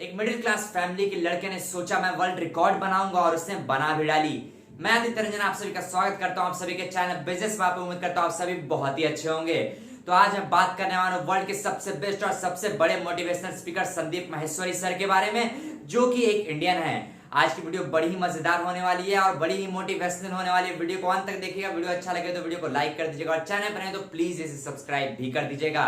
एक middle class family के लड़के ने सोचा मैं वर्ल्ड रिकॉर्ड बनाऊंगा और उसने बना भी डाली। मैं आदित्य रंजन आप सभी का स्वागत करता हूं आप सभी के चैनल बिजनेस वहां पे। उम्मीद करता हूं आप सभी बहुत ही अच्छे होंगे। तो आज हम बात करने वाले हैं वर्ल्ड के सबसे बेस्ट और सबसे बड़े motivational speaker Sandeep Maheshwari sir के बारे में, जो कि एक इंडियन है। आज की वीडियो बड़ी ही मजेदार होने वाली है और बड़ी ही मोटिवेशनल होने वाली है। वीडियो को अंत तक देखिएगा। वीडियो अच्छा लगे तो वीडियो को लाइक कर दीजिएगा और चैनल पर है तो प्लीज इसे सब्सक्राइब भी कर दीजिएगा।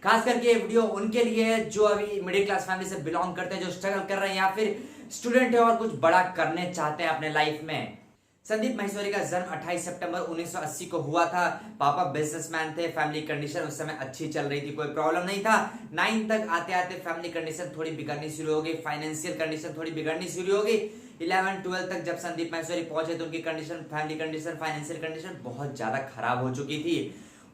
खास करके ये वीडियो उनके लिए है जो अभी मिडिल क्लास फैमिली से बिलोंग करते हैं, जो स्ट्रगल कर रहे हैं या फिर स्टूडेंट है और कुछ बड़ा करने चाहते हैं अपने लाइफ में। संदीप माहेश्वरी का जन्म 28 सितंबर 1980 को हुआ था। पापा बिजनेसमैन थे। फैमिली कंडीशन उस समय अच्छी चल रही थी, कोई प्रॉब्लम नहीं था। 9 तक आते आते फैमिली कंडीशन थोड़ी बिगड़नी शुरू हो गई, फाइनेंशियल कंडीशन थोड़ी बिगड़नी शुरू हो गई। 11-12 तक जब संदीप माहेश्वरी पहुंचे तो उनकी condition, family condition, financial condition बहुत ज्यादा खराब हो चुकी थी।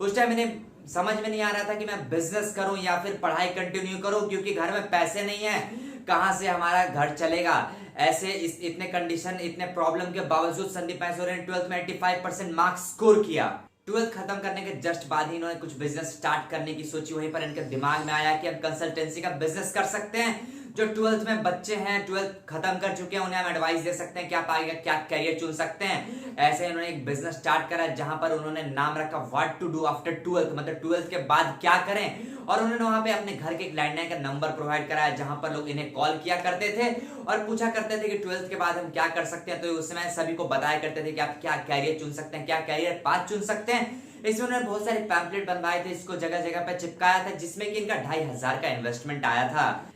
उस टाइम इन्हें समझ में नहीं आ रहा था कि मैं बिजनेस करूं या फिर पढ़ाई कंटिन्यू करूं, क्योंकि घर में पैसे नहीं है, कहां से हमारा घर चलेगा। ऐसे इतने कंडीशन, इतने प्रॉब्लम के बावजूद संदीप माहेश्वरी ने 12th में 85% मार्क्स स्कोर किया। 12th खत्म करने के जस्ट बाद ही इन्होंने कुछ बिजनेस स्टार्ट करने की सोची। वहीं पर इनके दिमाग में आया कि हम कंसल्टेंसी का बिजनेस कर सकते हैं। जो 12th में बच्चे हैं, 12th खत्म कर चुके हैं, उन्हें हम एडवाइस दे सकते हैं क्या आगे क्या करियर चुन सकते हैं। ऐसे इन्होंने एक बिजनेस स्टार्ट करा जहां पर उन्होंने नाम रखा what to do after 12th, मतलब 12th के बाद क्या करें। और उन्होंने वहां पे अपने घर के एक लैंडलाइन का नंबर प्रोवाइड कराया जहां पर लोग इन्हें कॉल किया करते थे और पूछा करते थे कि 12th के बाद हम क्या कर सकते हैं। तो उस समय सभी को बताया करते थे कि आप क्या कैरियर चुन सकते हैं, क्या कैरियर पाथ चुन सकते हैं। इसमें उन्होंने बहुत सारे पैम्पलेट बनवाए थे, इसको जगह जगह पे चिपकाया था, जिसमें कि इनका 2500 का इन्वेस्टमेंट आया था।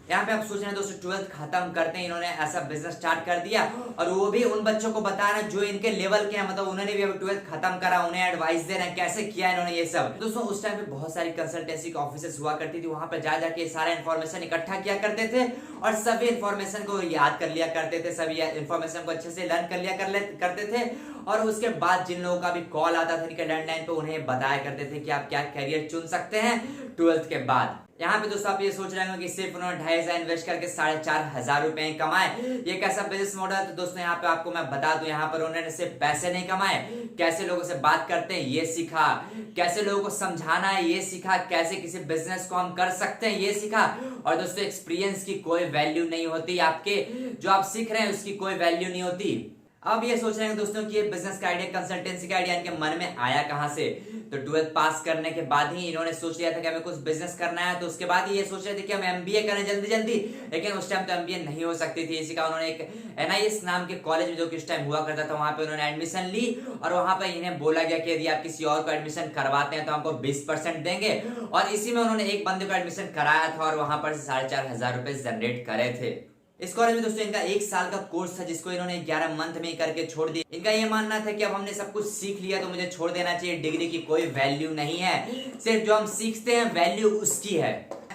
यहाँ पे आप सोच रहे हैं दोस्तों 12th खत्म करते हैं इन्होंने ऐसा बिजनेस स्टार्ट कर दिया, और वो भी उन बच्चों को बता रहे हैं जो इनके लेवल के हैं, मतलब उन्होंने भी अभी 12th खत्म करा, उन्हें एडवाइस दे रहे हैं कैसे किया इन्होंने ये सब। दोस्तों उस टाइम पे बहुत सारी कंसल्टेंसी के ऑफिसेस हुआ करती थी, वहां पर जा जाके सारा इन्फॉर्मेशन इकट्ठा किया करते थे और सभी इन्फॉर्मेशन को याद कर लिया करते थे, सभी इन्फॉर्मेशन को अच्छे से लर्न कर लिया करते थे। और उसके बाद जिन लोगों का भी कॉल आता था इनके लैंडलाइन पे, उन्हें बताया करते थे कि आप क्या कैरियर चुन सकते हैं 12th के बाद। यहाँ पे दोस्तों आप ये सोच रहे हो कि सिर्फ उन्होंने 2500 इन्वेस्ट करके 4500 रुपए कमाए, ये कैसा बिजनेस मॉडल है। तो दोस्तों यहाँ पे आपको मैं बता दूं, यहाँ पर उन्होंने सिर्फ पैसे नहीं कमाए, कैसे लोगों से बात करते हैं ये सीखा, कैसे लोगों को समझाना है ये सीखा, कैसे किसी बिजनेस को हम कर सकते हैं ये सीखा। और दोस्तों एक्सपीरियंस की कोई वैल्यू नहीं होती, आपके जो आप सीख रहे हैं उसकी कोई वैल्यू नहीं होती। अब ये सोच रहे हैं दोस्तों कि ये बिजनेस का आइडिया, कंसल्टेंसी का आइडिया इनके मन में आया कहां से। तो 12th पास करने के बाद ही इन्होंने सोच लिया था कि हमें कुछ बिजनेस करना है। तो उसके बाद ही ये सोच रहे थे कि हम एमबीए करें जल्दी जल्दी, लेकिन उस टाइम तो एमबीए नहीं हो सकती थी। इसी का उन्होंने एक एनआईएस नाम के कॉलेज में, जो कि उस टाइम हुआ करता था, वहां पे उन्होंने एडमिशन ली और वहां पर इन्हें बोला गया कि यदि आप किसी और को एडमिशन करवाते हैं तो हमको 20% देंगे। और इसी में उन्होंने एक बंदे को एडमिशन कराया था और वहां पर 4500 रुपए जनरेट करे थे। इस कॉलेज में दोस्तों इनका 1 साल का कोर्स था, जिसको इन्होंने 11 मंथ में करके छोड़ दिया। इनका ये मानना था कि अब हमने सब कुछ सीख लिया तो मुझे छोड़ देना चाहिए, डिग्री की कोई वैल्यू नहीं है, सिर्फ जो हम सीखते हैं वैल्यू उसकी है।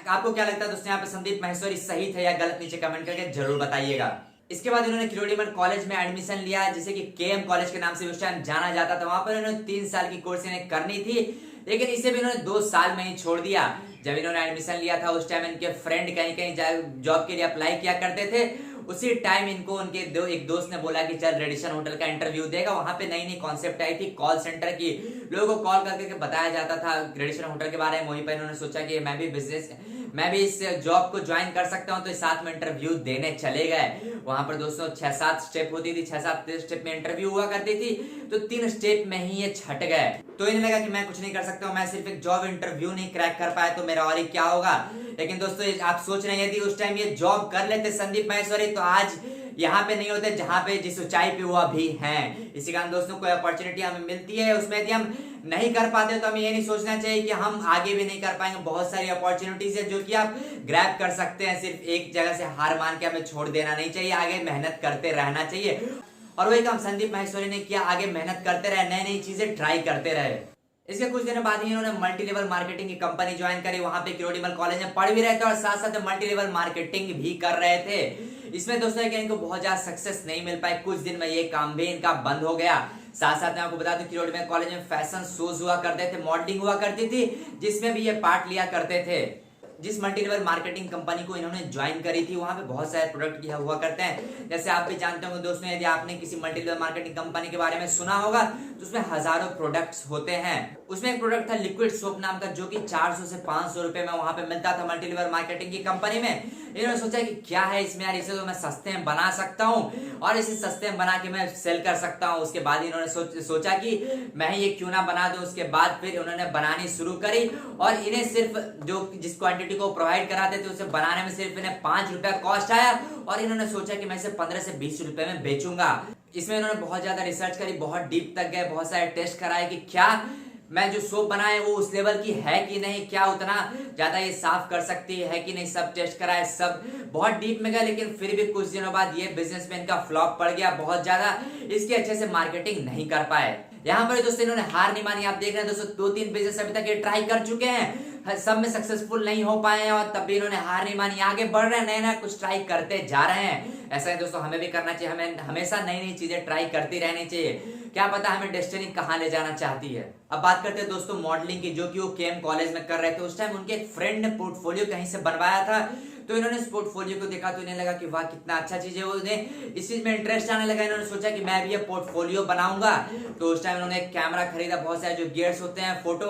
आपको क्या लगता है दोस्तों यहाँ पे संदीप माहेश्वरी सही थे या गलत, नीचे कमेंट करके जरूर बताइएगा। इसके बाद इन्होंने किरोड़ीमल कॉलेज में एडमिशन लिया, जिसे कि केएम कॉलेज के नाम से उस टाइम जाना जाता था। वहां पर इन्होंने 3 साल की कोर्स इन्हें करनी थी, लेकिन इसे भी इन्होंने 2 साल में ही छोड़ दिया। जब इन्होंने एडमिशन लिया था उस टाइम इनके फ्रेंड कहीं कहीं जॉब के लिए अप्लाई किया करते थे। उसी टाइम इनको उनके एक दोस्त ने बोला कि चल रेडिसन होटल का इंटरव्यू देगा। वहां पे नई नई कॉन्सेप्ट आई थी कॉल सेंटर की, लोगों को कॉल करके बताया जाता था रेडिसन होटल के बारे में। वहीं पर इन्होंने सोचा कि मैं भी इस जॉब को ज्वाइन कर सकता हूं, तो साथ में इंटरव्यू देने चले गए। वहां पर दोस्तों 6-7 स्टेप होती थी, 6-7 स्टेप में इंटरव्यू हुआ करती थी, तो 3 स्टेप में ही ये छट गए। तो इन्हें लगा कि मैं कुछ नहीं कर सकता हूं, मैं सिर्फ एक जॉब इंटरव्यू नहीं क्रैक कर पाया तो मेरा और ही क्या होगा। लेकिन दोस्तों आप सोच रहे हैं यदि उस टाइम ये जॉब कर लेते संदीप माहेश्वरी तो आज यहाँ पे नहीं होते जहां पे जिस ऊंचाई पे वो अभी हैं। इसी कारण दोस्तों कोई अपॉर्चुनिटी हमें मिलती है, उसमें यदि हम नहीं कर पाते तो हमें ये नहीं सोचना चाहिए कि हम आगे भी नहीं कर पाएंगे। बहुत सारी अपॉर्चुनिटीज है जो कि आप ग्रैब कर सकते हैं, सिर्फ एक जगह से हार मान के हमें छोड़ देना नहीं चाहिए, आगे मेहनत करते रहना चाहिए। और वही काम संदीप माहेश्वरी ने किया, आगे मेहनत करते रहे, नई नई चीजें ट्राई करते रहे। इसके कुछ दिनों बाद ही इन्होंने मल्टी लेवल मार्केटिंग की कंपनी ज्वाइन करी। वहां पे किरोड़ीमल कॉलेज में पढ़ भी रहे थे और साथ साथ मल्टी लेवल मार्केटिंग भी कर रहे थे। इसमें दोस्तों इनको बहुत ज्यादा सक्सेस नहीं मिल पाई, कुछ दिन में ये काम भी इनका बंद हो गया। साथ साथ मैं आपको बता दूं किरोड़ीमल कॉलेज में फैशन शोज हुआ करते थे, मॉडलिंग हुआ करती थी, जिसमें भी ये पार्ट लिया करते थे। जिस मल्टी लेवल मार्केटिंग कंपनी को इन्होंने ज्वाइन करी थी वहां पे बहुत सारे प्रोडक्ट हुआ करते हैं। जैसे आप भी जानते होंगे दोस्तों, यदि आपने किसी मल्टी लेवल मार्केटिंग कंपनी के बारे में सुना होगा तो उसमें हजारों प्रोडक्ट्स होते हैं। उसमें एक प्रोडक्ट था लिक्विड सोप नाम का, जो कि 400 से 500 रुपए में वहां पे मिलता था मल्टी लेवल मार्केटिंग की कंपनी में। इन्होंने सोचा कि क्या है इसमें यार, इसे तो मैं सस्ते में बना सकता हूँ और इसे सस्ते में बना के मैं सेल कर सकता हूँ। उसके बाद इन्होंने सोचा कि मैं ये क्यों ना बना दूं। उसके बाद फिर उन्होंने बनानी शुरू करी और इन्हें सिर्फ जो जिस क्वांटिटी को प्रोवाइड कराते थे उसे बनाने में सिर्फ इन्हें 5 रुपया कॉस्ट आया और इन्होंने सोचा कि मैं इसे 15 से 20 रुपए में बेचूंगा। इसमें इन्होंने बहुत ज्यादा रिसर्च करी, बहुत डीप तक गए, बहुत सारे टेस्ट कराए कि क्या मैं जो सोप बनाए वो उस लेवल की है कि नहीं, क्या उतना ज्यादा ये साफ कर सकती है कि नहीं, सब टेस्ट कराए, सब बहुत डीप में गए। लेकिन फिर भी कुछ दिनों बाद ये बिजनेस में इनका फ्लॉप पड़ गया, बहुत ज्यादा इसकी अच्छे से मार्केटिंग नहीं कर पाए। यहाँ पर दोस्तों इन्होंने हार नहीं मानी। आप देख रहे हैं दोस्तों 2-3 बिजनेस अभी तक ये ट्राई कर चुके हैं, सब में सक्सेसफुल नहीं हो पाए हैं और तब भी इन्होंने हार नहीं मानी, आगे बढ़ रहे हैं, नए नए कुछ ट्राई करते जा रहे हैं। ऐसा है दोस्तों, हमें भी करना चाहिए, हमें हमेशा नई नई चीजें ट्राई करती रहनी चाहिए, क्या पता हमें डेस्टिनी कहाँ ले जाना चाहती है। अब बात करते हैं दोस्तों मॉडलिंग की, जो कि वो केएम कॉलेज में कर रहे थे। उस टाइम उनके एक फ्रेंड ने पोर्टफोलियो कहीं से बनवाया था, तो इन्होंने इस पोर्टफोलियो को देखा तो इन्हें लगा कि वाह कितना अच्छा चीज है, उन्हें इस चीज में इंटरेस्ट आने लगा। इन्होंने सोचा कि मैं भी ये पोर्टफोलियो बनाऊंगा। तो उस टाइम इन्होंने एक कैमरा खरीदा, बहुत सारे जो गियर्स होते हैं फोटो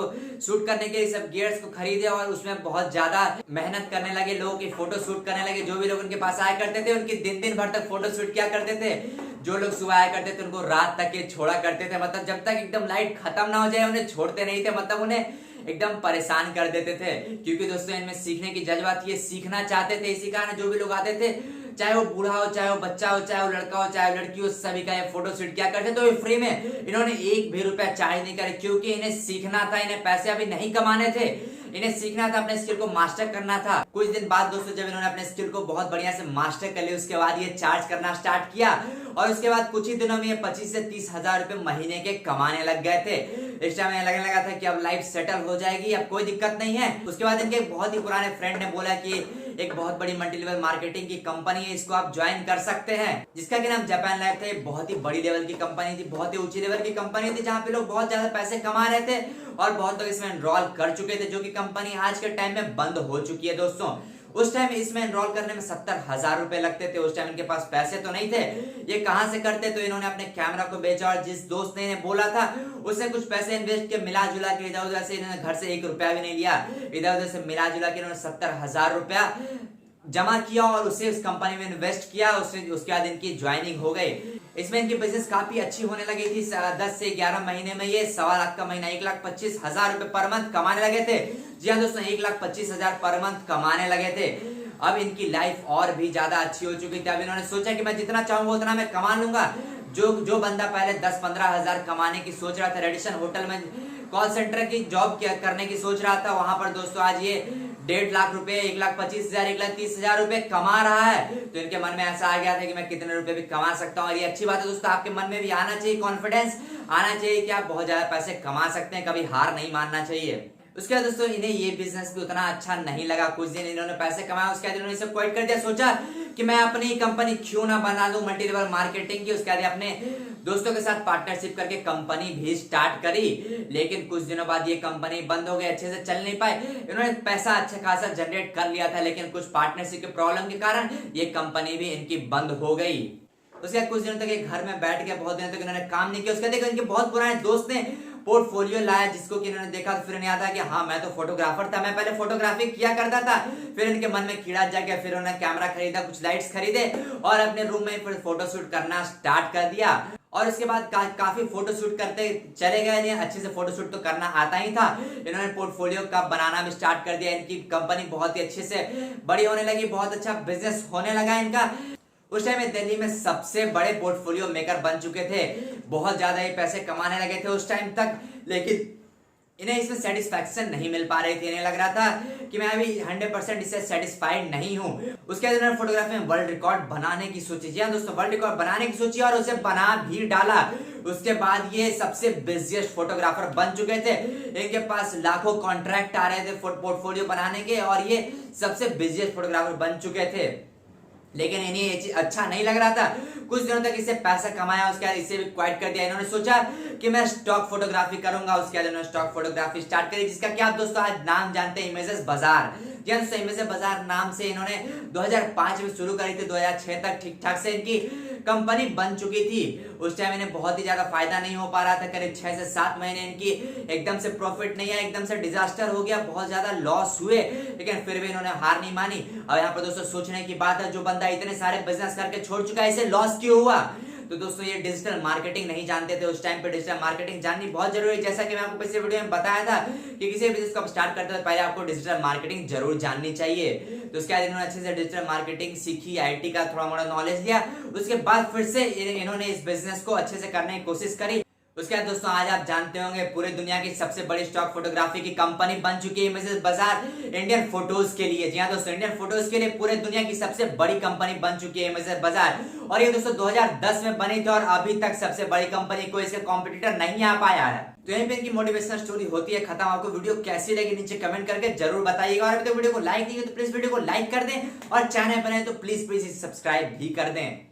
शूट करने के, सब गियर्स को खरीदे और उसमें बहुत ज्यादा मेहनत करने लगे, लोगों की फोटो शूट करने लगे। जो भी लोग उनके पास आया करते थे उनकी दिन भर तक फोटो शूट किया करते थे। जो लोग सुबह आया करते थे उनको रात तक ये छोड़ा करते थे, मतलब जब तक एकदम लाइट खत्म ना हो जाए उन्हें छोड़ते नहीं थे, मतलब उन्हें एकदम परेशान कर देते थे। क्योंकि दोस्तों इनमें सीखने की जज्बा थी, ये सीखना चाहते थे। इसी कारण जो भी लोग आते थे, चाहे वो बूढ़ा हो, चाहे वो बच्चा हो, चाहे वो लड़का हो, चाहे वो लड़की हो, सभी का ये फोटो शूट किया करते। तो फ्री में इन्होंने 1 भी रुपया चार्ज नहीं करे, क्योंकि इन्हें सीखना था, इन्हें पैसे अभी नहीं कमाने थे, इन्हें सीखना था, अपने स्किल को मास्टर करना था। कुछ दिन बाद दोस्तों जब इन्होंने अपने स्किल को बहुत बढ़िया से मास्टर कर लिया, उसके बाद ये चार्ज करना स्टार्ट किया और उसके बाद कुछ ही दिनों में ये 25 से 30 हजार रुपए महीने के कमाने लग गए थे। इस टाइम लगने लगा था कि अब लाइफ सेटल हो जाएगी, अब कोई दिक्कत नहीं है। उसके बाद इनके बहुत ही पुराने फ्रेंड ने बोला कि एक बहुत बड़ी मल्टी लेवल मार्केटिंग की कंपनी है, इसको आप ज्वाइन कर सकते हैं, जिसका कि नाम जापान लाइफ था। बहुत ही बड़ी लेवल की कंपनी थी, बहुत ही ऊंची लेवल की कंपनी थी, जहां पे लोग बहुत ज्यादा पैसे कमा रहे थे और बहुत लोग इसमें एनरोल कर चुके थे, जो कि कंपनी आज के टाइम में बंद हो चुकी है दोस्तों। उस टाइम इसमें एनरोल करने में 70,000 रुपए लगते थे। उस टाइम इनके पास पैसे तो नहीं थे, ये कहां से करते, तो इन्होंने अपने कैमरा को बेचा और जिस दोस्त ने बोला था उससे कुछ पैसे इन्वेस्ट के मिला जुला के, इधर उधर से इन्होंने घर से 1 रुपया भी नहीं लिया, इधर उधर से मिला जुला के इन्होंने 70,000 रुपया जमा किया और उसे उस कंपनी में इन्वेस्ट किया। उसके बाद इनकी ज्वाइनिंग हो गई। इसमें इनकी बिजनेस काफी अच्छी होने लगी थी। 10 से 11 महीने में ये 1.25 लाख का महीना, 1,25,000 रुपए पर मंथ कमाने लगे थे। जी हाँ दोस्तों, 1,25,000 पर मंथ कमाने लगे थे। अब इनकी लाइफ और भी ज्यादा अच्छी हो चुकी थी। अब इन्होंने सोचा कि मैं जितना चाहूंगा उतना मैं कमा लूंगा। जो बंदा पहले 10-15 हजार कमाने की सोच रहा था, रेडिसन होटल में कॉल सेंटर की जॉब करने की सोच रहा था, वहां पर दोस्तों आज ये 1.5 लाख रुपए, 1,25,000, 1,30,000 रुपए कमा रहा है। तो इनके मन में ऐसा आ गया था कि मैं कितने रुपए भी कमा सकता हूँ। और ये अच्छी बात है दोस्तों, आपके मन में भी आना चाहिए, कॉन्फिडेंस आना चाहिए कि आप बहुत ज्यादा पैसे कमा सकते हैं, कभी हार नहीं मानना चाहिए। उसके बाद दोस्तों इन्हें ये बिजनेस भी उतना अच्छा नहीं लगा। कुछ दिन इन्होंने पैसे कमाए, उसके बाद इन्होंने इसे क्विट कर दिया। सोचा कि मैं अपनी कंपनी क्यों ना बना लूं मल्टी लेवल मार्केटिंग की। उसके बाद अपने दोस्तों के साथ पार्टनरशिप करके कंपनी भी स्टार्ट करी। लेकिन कुछ दिनों बाद ये कंपनी बंद हो गई, अच्छे से चल नहीं पाए। इन्होंने पैसा अच्छा खासा जनरेट कर लिया था, लेकिन कुछ पार्टनरशिप के प्रॉब्लम के कारण ये कंपनी भी इनकी बंद हो गई। उसके बाद कुछ दिनों तक एक घर में बैठ के बहुत दिनों तक इन्होंने काम नहीं किया। उसके बाद इनके बहुत पुराने दोस्त ने पोर्टफोलियो लाया, जिसको कि इन्होंने देखा तो फिर इन्हें याद आया कि हाँ मैं तो फोटोग्राफर था, मैं पहले फोटोग्राफी किया करता था। फिर इनके मन में कीड़ा जाग गया, फिर उन्होंने कैमरा खरीदा, कुछ लाइट्स खरीदे और अपने रूम में फिर फोटोशूट करना स्टार्ट कर दिया। और इसके बाद काफी फोटोशूट करते चले गए। इन्हें अच्छे से फोटोशूट तो करना आता ही था। इन्होंने पोर्टफोलियो का बनाना भी स्टार्ट कर दिया। इनकी कंपनी बहुत ही अच्छे से बड़ी होने लगी, बहुत अच्छा बिजनेस होने लगा इनका। उस टाइम में दिल्ली में सबसे बड़े पोर्टफोलियो मेकर बन चुके थे, बहुत ज्यादा ही पैसे कमाने लगे थे उस टाइम तक। लेकिन इन्हें इसमें सेटिस्फैक्शन नहीं मिल पा रही थी। इन्हें लग रहा था कि मैं अभी 100% इससे सेटिस्फाइड नहीं हूं। उसके बाद इन्होंने फोटोग्राफी में वर्ल्ड रिकॉर्ड बनाने की सोची। जी हाँ दोस्तों, वर्ल्ड रिकॉर्ड बनाने की सोची और उसे बना भी डाला। उसके बाद ये सबसे बिजिएस्ट फोटोग्राफर बन चुके थे। इनके पास लाखों कॉन्ट्रैक्ट आ रहे थे पोर्टफोलियो बनाने के और ये सबसे बिजिएस्ट फोटोग्राफर बन चुके थे। लेकिन इन्हें ये चीज अच्छा नहीं लग रहा था। कुछ दिनों तक इससे पैसा कमाया, उसके बाद इसे भी क्वाइट कर दिया। इन्होंने सोचा कि मैं स्टॉक फोटोग्राफी करूंगा। उसके बाद इन्होंने स्टॉक फोटोग्राफी स्टार्ट करी, जिसका क्या आप दोस्तों आज नाम जानते हैं, इमेजेस बाजार। जी हाँ दोस्तों, एमएसएफ बाजार नाम से इन्होंने 2005 में शुरू करी थी, 2006 तक ठीक ठाक से इनकी कंपनी बन चुकी थी। उस टाइम इन्हें बहुत ही ज्यादा फायदा नहीं हो पा रहा था, करीब 6 से 7 महीने इनकी एकदम से प्रॉफिट नहीं आया, एकदम से डिजास्टर हो गया, बहुत ज्यादा लॉस हुए, लेकिन फिर भी इन्होंने हार नहीं मानी। अब यहाँ पर दोस्तों सोचने की बात है, जो बंदा इतने सारे बिजनेस करके छोड़ चुका है, इसे लॉस क्यों हुआ? तो दोस्तों ये डिजिटल मार्केटिंग नहीं जानते थे। उस टाइम पे डिजिटल मार्केटिंग जाननी बहुत जरूरी है। जैसा कि मैं आपको पिछले वीडियो में बताया था कि किसी बिजनेस को आप स्टार्ट करते हो पहले आपको डिजिटल मार्केटिंग जरूर जाननी चाहिए। तो उसके बाद इन्होंने अच्छे से डिजिटल मार्केटिंग सीखी, आईटी का थोड़ा मोड़ा नॉलेज लिया, उसके बाद फिर से इन्होंने इस बिजनेस को अच्छे से करने की कोशिश करी। उसके बाद दोस्तों आज आप जानते होंगे पूरे दुनिया की सबसे बड़ी स्टॉक फोटोग्राफी की कंपनी बन चुकी है एमएसएफ बाजार इंडियन फोटोज के लिए। जी हाँ दोस्तों, इंडियन फोटोज के लिए पूरे दुनिया की सबसे बड़ी कंपनी बन चुकी है एमएसएफ बाजार। और ये दोस्तों 2010 में बनी थी और अभी तक सबसे बड़ी कंपनी कोई इसके कॉम्पिटिटर नहीं आ पाया है। तो यहीं पे इनकी मोटिवेशनल स्टोरी होती है खत्म। आपको वीडियो कैसी लगी नीचे कमेंट करके जरूर बताइएगा। और अभी तो वीडियो को लाइक नहीं किया तो प्लीज वीडियो को लाइक कर दें और चैनल पर है तो प्लीज सब्सक्राइब भी कर दें।